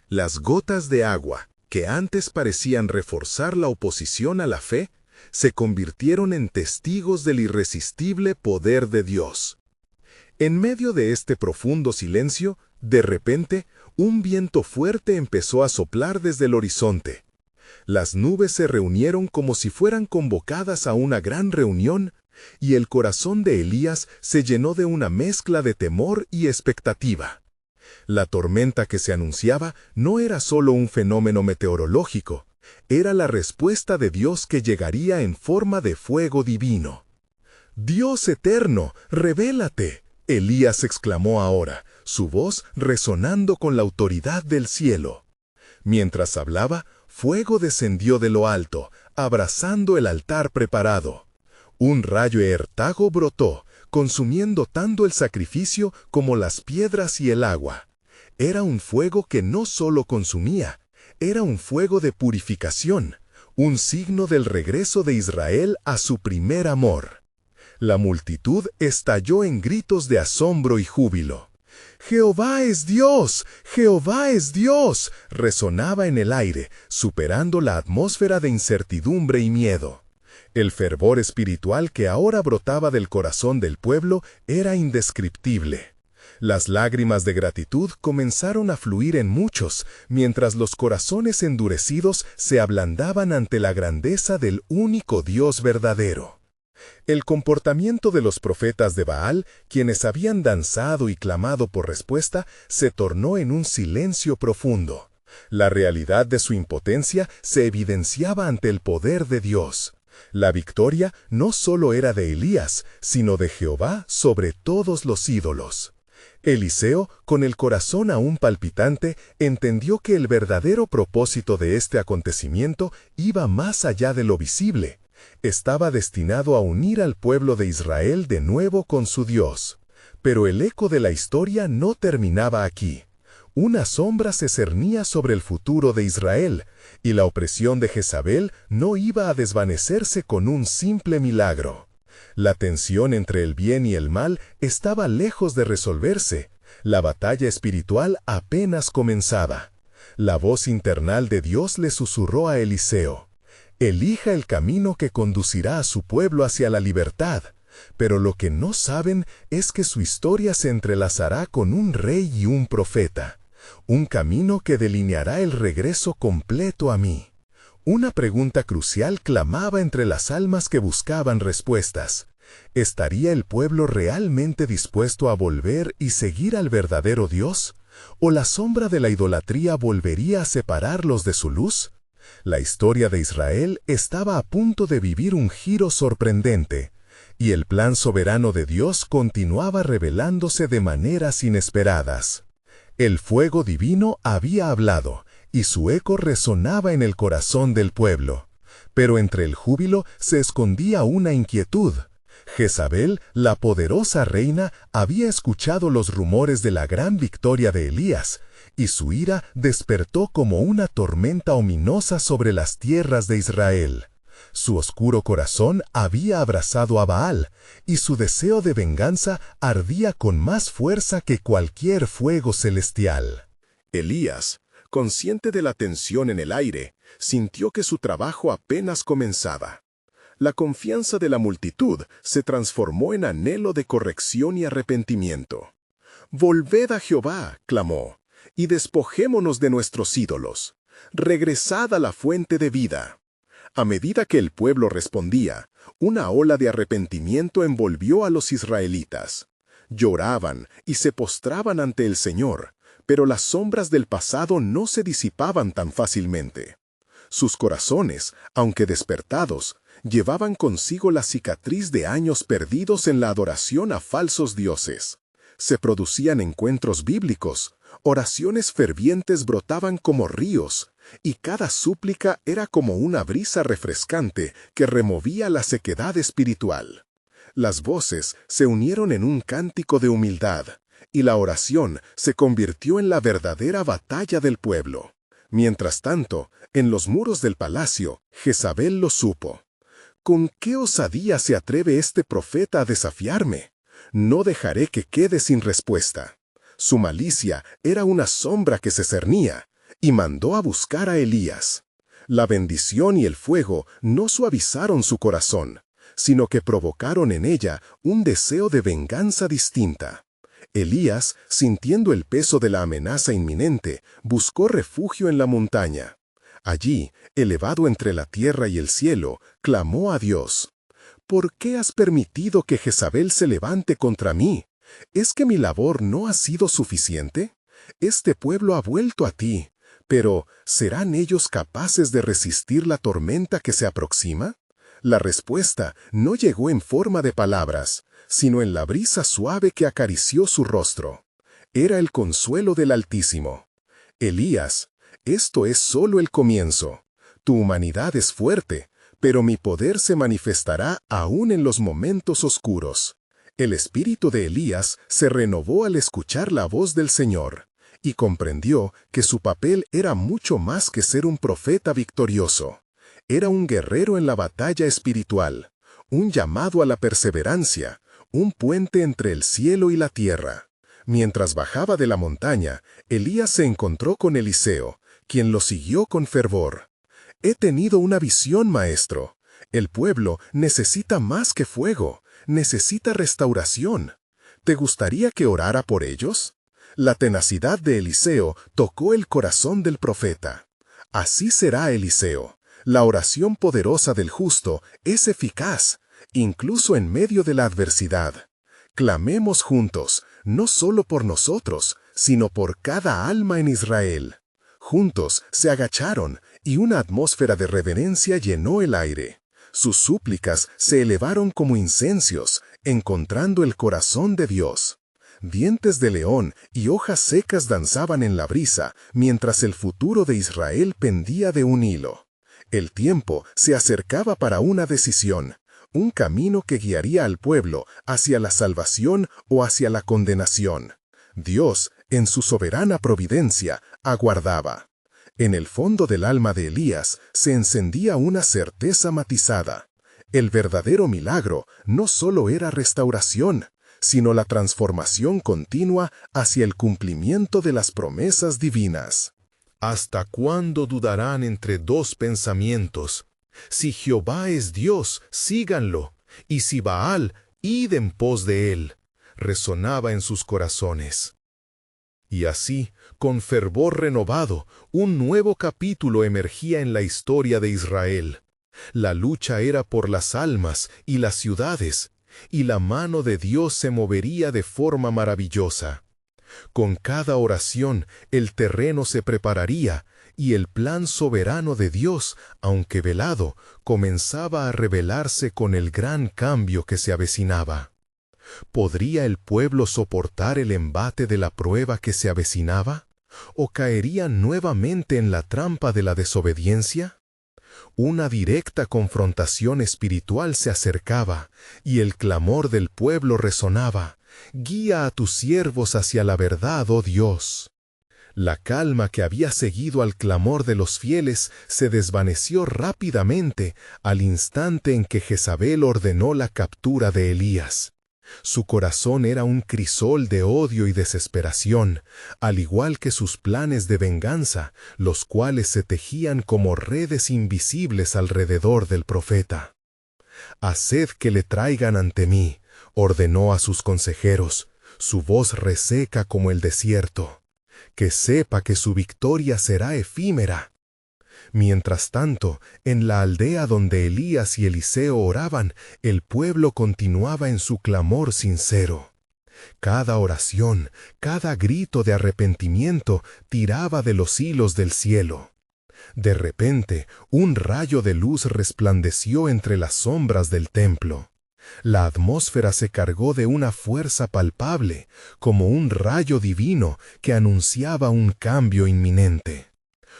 Las gotas de agua, que antes parecían reforzar la oposición a la fe, se convirtieron en testigos del irresistible poder de Dios. En medio de este profundo silencio, de repente, un viento fuerte empezó a soplar desde el horizonte. Las nubes se reunieron como si fueran convocadas a una gran reunión, y el corazón de Elías se llenó de una mezcla de temor y expectativa. La tormenta que se anunciaba no era solo un fenómeno meteorológico, era la respuesta de Dios que llegaría en forma de fuego divino. «Dios eterno, revélate», Elías exclamó ahora, su voz resonando con la autoridad del cielo. Mientras hablaba, fuego descendió de lo alto, abrazando el altar preparado. Un rayo Ertago brotó, consumiendo tanto el sacrificio como las piedras y el agua. Era un fuego que no solo consumía, era un fuego de purificación, un signo del regreso de Israel a su primer amor. La multitud estalló en gritos de asombro y júbilo. «¡Jehová es Dios! ¡Jehová es Dios!», resonaba en el aire, superando la atmósfera de incertidumbre y miedo. El fervor espiritual que ahora brotaba del corazón del pueblo era indescriptible. Las lágrimas de gratitud comenzaron a fluir en muchos, mientras los corazones endurecidos se ablandaban ante la grandeza del único Dios verdadero. El comportamiento de los profetas de Baal, quienes habían danzado y clamado por respuesta, se tornó en un silencio profundo. La realidad de su impotencia se evidenciaba ante el poder de Dios. La victoria no solo era de Elías, sino de Jehová sobre todos los ídolos. Eliseo, con el corazón aún palpitante, entendió que el verdadero propósito de este acontecimiento iba más allá de lo visible. Estaba destinado a unir al pueblo de Israel de nuevo con su Dios. Pero el eco de la historia no terminaba aquí. Una sombra se cernía sobre el futuro de Israel, y la opresión de Jezabel no iba a desvanecerse con un simple milagro. La tensión entre el bien y el mal estaba lejos de resolverse. La batalla espiritual apenas comenzaba. La voz internal de Dios le susurró a Eliseo: elija el camino que conducirá a su pueblo hacia la libertad. Pero lo que no saben es que su historia se entrelazará con un rey y un profeta. Un camino que delineará el regreso completo a mí. Una pregunta crucial clamaba entre las almas que buscaban respuestas. ¿Estaría el pueblo realmente dispuesto a volver y seguir al verdadero Dios? ¿O la sombra de la idolatría volvería a separarlos de su luz? La historia de Israel estaba a punto de vivir un giro sorprendente, y el plan soberano de Dios continuaba revelándose de maneras inesperadas. El fuego divino había hablado, y su eco resonaba en el corazón del pueblo. Pero entre el júbilo se escondía una inquietud. Jezabel, la poderosa reina, había escuchado los rumores de la gran victoria de Elías, y su ira despertó como una tormenta ominosa sobre las tierras de Israel. Su oscuro corazón había abrazado a Baal, y su deseo de venganza ardía con más fuerza que cualquier fuego celestial. Elías, consciente de la tensión en el aire, sintió que su trabajo apenas comenzaba. La confianza de la multitud se transformó en anhelo de corrección y arrepentimiento. «Volved a Jehová», clamó, «y despojémonos de nuestros ídolos. Regresad a la fuente de vida». A medida que el pueblo respondía, una ola de arrepentimiento envolvió a los israelitas. Lloraban y se postraban ante el Señor, pero las sombras del pasado no se disipaban tan fácilmente. Sus corazones, aunque despertados, llevaban consigo la cicatriz de años perdidos en la adoración a falsos dioses. Se producían encuentros bíblicos, oraciones fervientes brotaban como ríos, y cada súplica era como una brisa refrescante que removía la sequedad espiritual. Las voces se unieron en un cántico de humildad, y la oración se convirtió en la verdadera batalla del pueblo. Mientras tanto, en los muros del palacio, Jezabel lo supo. ¿Con qué osadía se atreve este profeta a desafiarme? No dejaré que quede sin respuesta. Su malicia era una sombra que se cernía, y mandó a buscar a Elías. La bendición y el fuego no suavizaron su corazón, sino que provocaron en ella un deseo de venganza distinta. Elías, sintiendo el peso de la amenaza inminente, buscó refugio en la montaña. Allí, elevado entre la tierra y el cielo, clamó a Dios: «¿Por qué has permitido que Jezabel se levante contra mí? ¿Es que mi labor no ha sido suficiente? Este pueblo ha vuelto a ti, pero ¿serán ellos capaces de resistir la tormenta que se aproxima?» La respuesta no llegó en forma de palabras, sino en la brisa suave que acarició su rostro. Era el consuelo del Altísimo. «Elías, esto es solo el comienzo. Tu humanidad es fuerte, pero mi poder se manifestará aún en los momentos oscuros». El espíritu de Elías se renovó al escuchar la voz del Señor, y comprendió que su papel era mucho más que ser un profeta victorioso. Era un guerrero en la batalla espiritual, un llamado a la perseverancia, un puente entre el cielo y la tierra. Mientras bajaba de la montaña, Elías se encontró con Eliseo, quien lo siguió con fervor. «He tenido una visión, maestro. El pueblo necesita más que fuego, necesita restauración. ¿Te gustaría que orara por ellos?». La tenacidad de Eliseo tocó el corazón del profeta. Así será, Eliseo. La oración poderosa del justo es eficaz, incluso en medio de la adversidad. Clamemos juntos, no solo por nosotros, sino por cada alma en Israel. Juntos se agacharon y una atmósfera de reverencia llenó el aire. Sus súplicas se elevaron como incensios, encontrando el corazón de Dios. Dientes de león y hojas secas danzaban en la brisa, mientras el futuro de Israel pendía de un hilo. El tiempo se acercaba para una decisión, un camino que guiaría al pueblo hacia la salvación o hacia la condenación. Dios, en su soberana providencia, aguardaba. En el fondo del alma de Elías se encendía una certeza matizada. El verdadero milagro no solo era restauración, sino la transformación continua hacia el cumplimiento de las promesas divinas. ¿Hasta cuándo dudarán entre dos pensamientos? Si Jehová es Dios, síganlo, y si Baal, id en pos de él, resonaba en sus corazones. Y así, con fervor renovado, un nuevo capítulo emergía en la historia de Israel. La lucha era por las almas y las ciudades, y la mano de Dios se movería de forma maravillosa. Con cada oración, el terreno se prepararía, y el plan soberano de Dios, aunque velado, comenzaba a revelarse con el gran cambio que se avecinaba. ¿Podría el pueblo soportar el embate de la prueba que se avecinaba? ¿O caería nuevamente en la trampa de la desobediencia? Una directa confrontación espiritual se acercaba, y el clamor del pueblo resonaba: «Guía a tus siervos hacia la verdad, oh Dios». La calma que había seguido al clamor de los fieles se desvaneció rápidamente al instante en que Jezabel ordenó la captura de Elías. Su corazón era un crisol de odio y desesperación, al igual que sus planes de venganza, los cuales se tejían como redes invisibles alrededor del profeta. «Haced que le traigan ante mí», ordenó a sus consejeros, su voz reseca como el desierto. «Que sepa que su victoria será efímera». Mientras tanto, en la aldea donde Elías y Eliseo oraban, el pueblo continuaba en su clamor sincero. Cada oración, cada grito de arrepentimiento tiraba de los hilos del cielo. De repente, un rayo de luz resplandeció entre las sombras del templo. La atmósfera se cargó de una fuerza palpable, como un rayo divino que anunciaba un cambio inminente.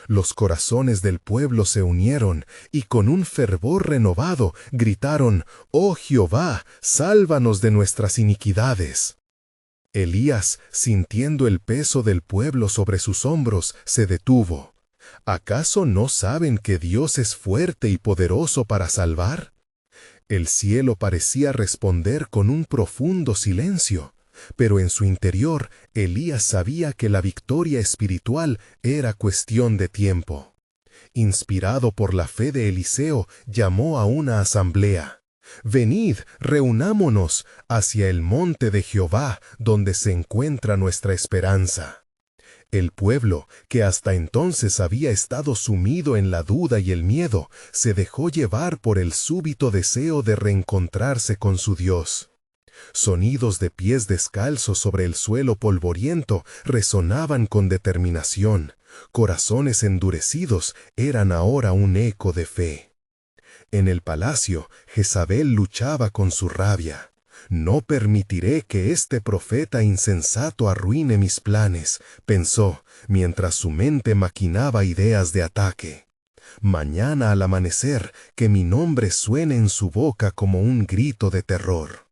Los corazones del pueblo se unieron y con un fervor renovado gritaron: «¡Oh Jehová, sálvanos de nuestras iniquidades!». Elías, sintiendo el peso del pueblo sobre sus hombros, se detuvo. ¿Acaso no saben que Dios es fuerte y poderoso para salvar? El cielo parecía responder con un profundo silencio. Pero en su interior, Elías sabía que la victoria espiritual era cuestión de tiempo. Inspirado por la fe de Eliseo, llamó a una asamblea. «Venid, reunámonos hacia el monte de Jehová, donde se encuentra nuestra esperanza». El pueblo, que hasta entonces había estado sumido en la duda y el miedo, se dejó llevar por el súbito deseo de reencontrarse con su Dios. Sonidos de pies descalzos sobre el suelo polvoriento resonaban con determinación. Corazones endurecidos eran ahora un eco de fe. En el palacio, Jezabel luchaba con su rabia. «No permitiré que este profeta insensato arruine mis planes», pensó, mientras su mente maquinaba ideas de ataque. «Mañana al amanecer, que mi nombre suene en su boca como un grito de terror».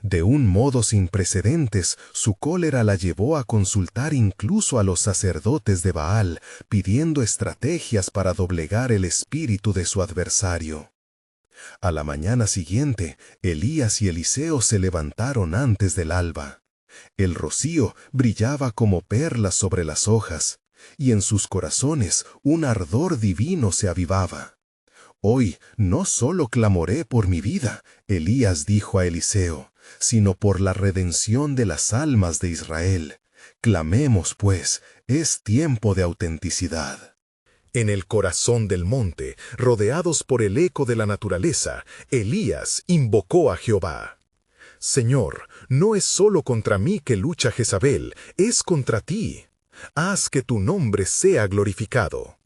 De un modo sin precedentes, su cólera la llevó a consultar incluso a los sacerdotes de Baal, pidiendo estrategias para doblegar el espíritu de su adversario. A la mañana siguiente, Elías y Eliseo se levantaron antes del alba. El rocío brillaba como perlas sobre las hojas, y en sus corazones un ardor divino se avivaba. «Hoy no solo clamoré por mi vida», Elías dijo a Eliseo, «sino por la redención de las almas de Israel. Clamemos, pues, es tiempo de autenticidad». En el corazón del monte, rodeados por el eco de la naturaleza, Elías invocó a Jehová. Señor, no es solo contra mí que lucha Jezabel, es contra ti. Haz que tu nombre sea glorificado.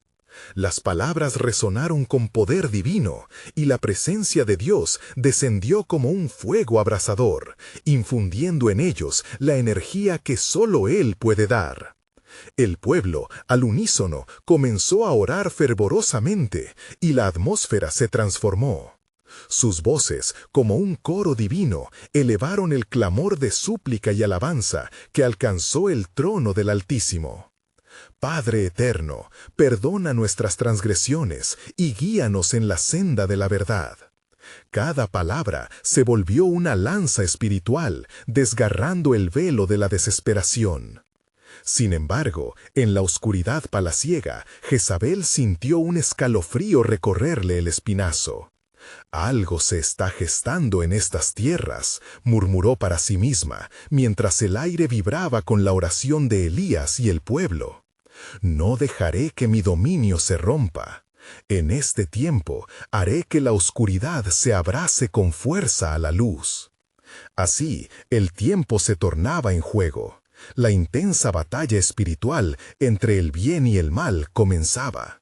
Las palabras resonaron con poder divino, y la presencia de Dios descendió como un fuego abrasador, infundiendo en ellos la energía que solo Él puede dar. El pueblo, al unísono, comenzó a orar fervorosamente, y la atmósfera se transformó. Sus voces, como un coro divino, elevaron el clamor de súplica y alabanza que alcanzó el trono del Altísimo. Padre eterno, perdona nuestras transgresiones y guíanos en la senda de la verdad. Cada palabra se volvió una lanza espiritual, desgarrando el velo de la desesperación. Sin embargo, en la oscuridad palaciega, Jezabel sintió un escalofrío recorrerle el espinazo. «Algo se está gestando en estas tierras», murmuró para sí misma, mientras el aire vibraba con la oración de Elías y el pueblo. «No dejaré que mi dominio se rompa. En este tiempo haré que la oscuridad se abrace con fuerza a la luz». Así, el tiempo se tornaba en juego. La intensa batalla espiritual entre el bien y el mal comenzaba.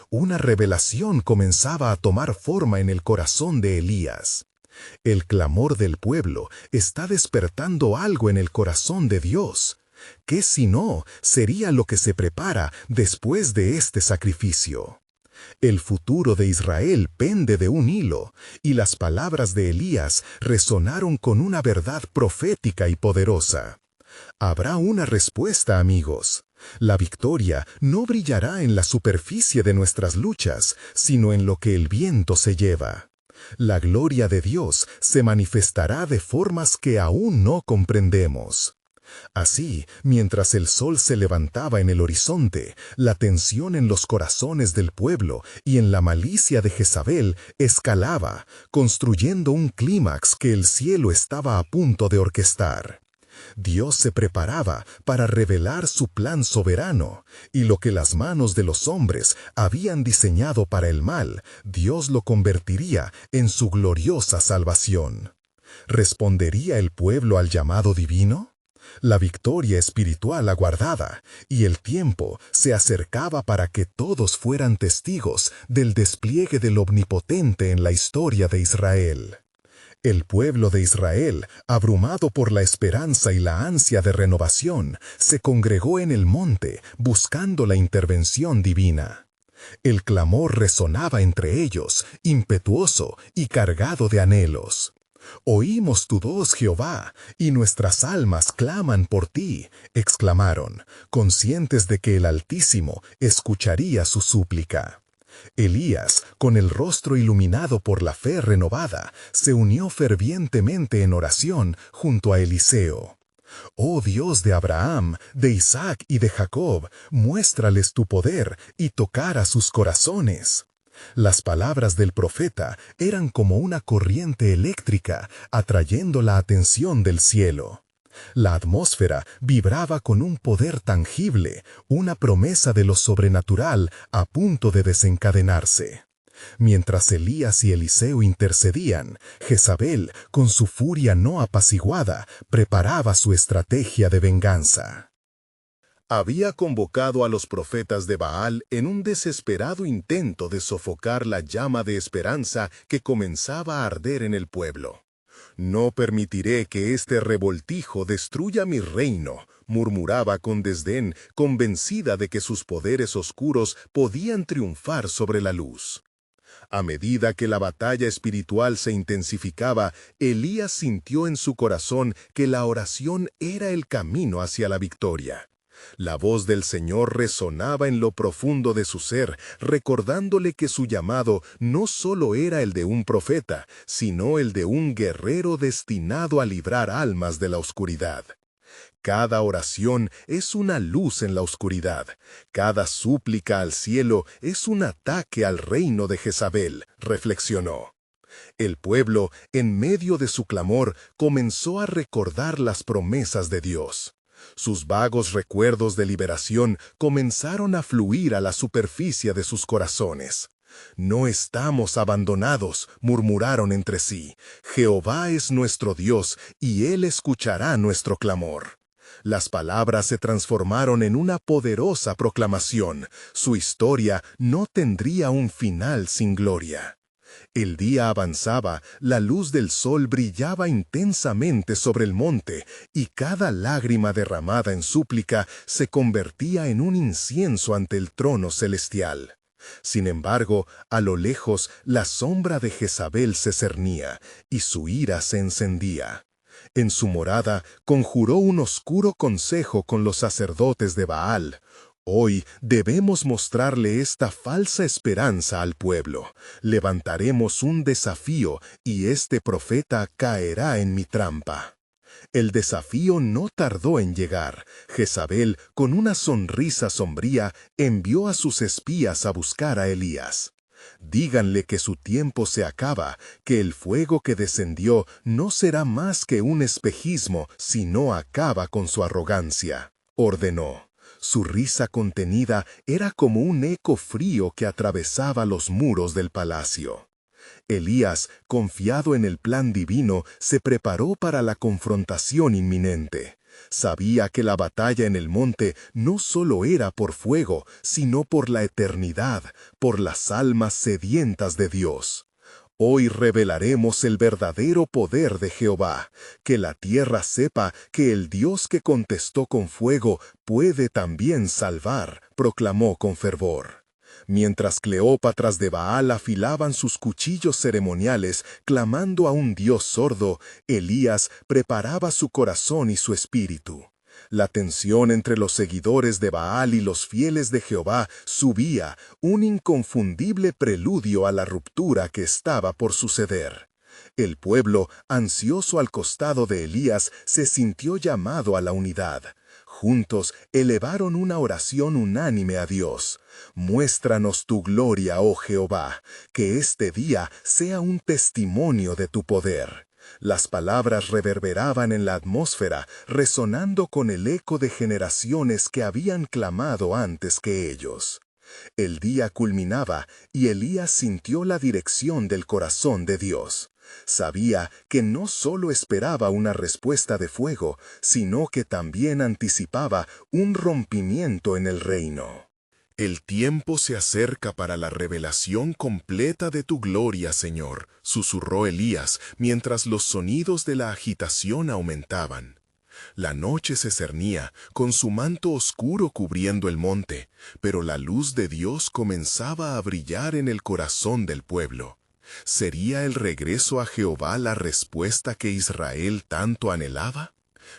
Una revelación comenzaba a tomar forma en el corazón de Elías. El clamor del pueblo está despertando algo en el corazón de Dios. ¿Qué si no sería lo que se prepara después de este sacrificio? El futuro de Israel pende de un hilo, y las palabras de Elías resonaron con una verdad profética y poderosa. Habrá una respuesta, amigos. La victoria no brillará en la superficie de nuestras luchas, sino en lo que el viento se lleva. La gloria de Dios se manifestará de formas que aún no comprendemos. Así, mientras el sol se levantaba en el horizonte, la tensión en los corazones del pueblo y en la malicia de Jezabel escalaba, construyendo un clímax que el cielo estaba a punto de orquestar. Dios se preparaba para revelar su plan soberano, y lo que las manos de los hombres habían diseñado para el mal, Dios lo convertiría en su gloriosa salvación. ¿Respondería el pueblo al llamado divino? La victoria espiritual aguardada, y el tiempo se acercaba para que todos fueran testigos del despliegue del Omnipotente en la historia de Israel. El pueblo de Israel, abrumado por la esperanza y la ansia de renovación, se congregó en el monte buscando la intervención divina. El clamor resonaba entre ellos, impetuoso y cargado de anhelos. «Oímos tu voz, Jehová, y nuestras almas claman por ti», exclamaron, conscientes de que el Altísimo escucharía su súplica. Elías, con el rostro iluminado por la fe renovada, se unió fervientemente en oración junto a Eliseo. «Oh Dios de Abraham, de Isaac y de Jacob, muéstrales tu poder y tocara sus corazones». Las palabras del profeta eran como una corriente eléctrica, atrayendo la atención del cielo. La atmósfera vibraba con un poder tangible, una promesa de lo sobrenatural a punto de desencadenarse. Mientras Elías y Eliseo intercedían, Jezabel, con su furia no apaciguada, preparaba su estrategia de venganza. Había convocado a los profetas de Baal en un desesperado intento de sofocar la llama de esperanza que comenzaba a arder en el pueblo. «No permitiré que este revoltijo destruya mi reino», murmuraba con desdén, convencida de que sus poderes oscuros podían triunfar sobre la luz. A medida que la batalla espiritual se intensificaba, Elías sintió en su corazón que la oración era el camino hacia la victoria. La voz del Señor resonaba en lo profundo de su ser, recordándole que su llamado no solo era el de un profeta, sino el de un guerrero destinado a librar almas de la oscuridad. Cada oración es una luz en la oscuridad. Cada súplica al cielo es un ataque al reino de Jezabel, reflexionó. El pueblo, en medio de su clamor, comenzó a recordar las promesas de Dios. Sus vagos recuerdos de liberación comenzaron a fluir a la superficie de sus corazones. «No estamos abandonados», murmuraron entre sí. «Jehová es nuestro Dios, y Él escuchará nuestro clamor». Las palabras se transformaron en una poderosa proclamación. Su historia no tendría un final sin gloria. El día avanzaba, la luz del sol brillaba intensamente sobre el monte, y cada lágrima derramada en súplica se convertía en un incienso ante el trono celestial. Sin embargo, a lo lejos, la sombra de Jezabel se cernía, y su ira se encendía. En su morada conjuró un oscuro consejo con los sacerdotes de Baal. Hoy debemos mostrarle esta falsa esperanza al pueblo. Levantaremos un desafío y este profeta caerá en mi trampa. El desafío no tardó en llegar. Jezabel, con una sonrisa sombría, envió a sus espías a buscar a Elías. «Díganle que su tiempo se acaba, que el fuego que descendió no será más que un espejismo si no acaba con su arrogancia», ordenó. Su risa contenida era como un eco frío que atravesaba los muros del palacio. Elías, confiado en el plan divino, se preparó para la confrontación inminente. Sabía que la batalla en el monte no solo era por fuego, sino por la eternidad, por las almas sedientas de Dios. Hoy revelaremos el verdadero poder de Jehová, que la tierra sepa que el Dios que contestó con fuego puede también salvar, proclamó con fervor. Mientras Cleópatras de Baal afilaban sus cuchillos ceremoniales, clamando a un Dios sordo, Elías preparaba su corazón y su espíritu. La tensión entre los seguidores de Baal y los fieles de Jehová subía, un inconfundible preludio a la ruptura que estaba por suceder. El pueblo, ansioso al costado de Elías, se sintió llamado a la unidad. Juntos elevaron una oración unánime a Dios. «Muéstranos tu gloria, oh Jehová, que este día sea un testimonio de tu poder». Las palabras reverberaban en la atmósfera, resonando con el eco de generaciones que habían clamado antes que ellos. El día culminaba y Elías sintió la dirección del corazón de Dios. Sabía que no solo esperaba una respuesta de fuego, sino que también anticipaba un rompimiento en el reino. «El tiempo se acerca para la revelación completa de tu gloria, Señor», susurró Elías, mientras los sonidos de la agitación aumentaban. La noche se cernía, con su manto oscuro cubriendo el monte, pero la luz de Dios comenzaba a brillar en el corazón del pueblo. ¿Sería el regreso a Jehová la respuesta que Israel tanto anhelaba?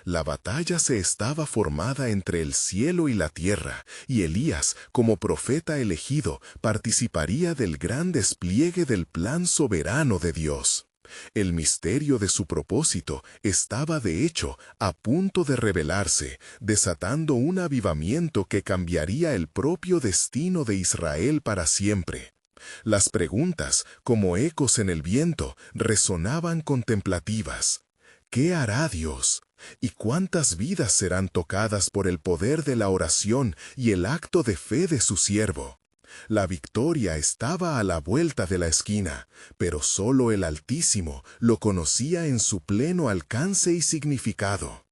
La batalla se estaba formada entre el cielo y la tierra, y Elías, como profeta elegido, participaría del gran despliegue del plan soberano de Dios. El misterio de su propósito estaba de hecho a punto de revelarse, desatando un avivamiento que cambiaría el propio destino de Israel para siempre. Las preguntas, como ecos en el viento, resonaban contemplativas. ¿Qué hará Dios? ¿Y cuántas vidas serán tocadas por el poder de la oración y el acto de fe de su siervo? La victoria estaba a la vuelta de la esquina, pero solo el Altísimo lo conocía en su pleno alcance y significado.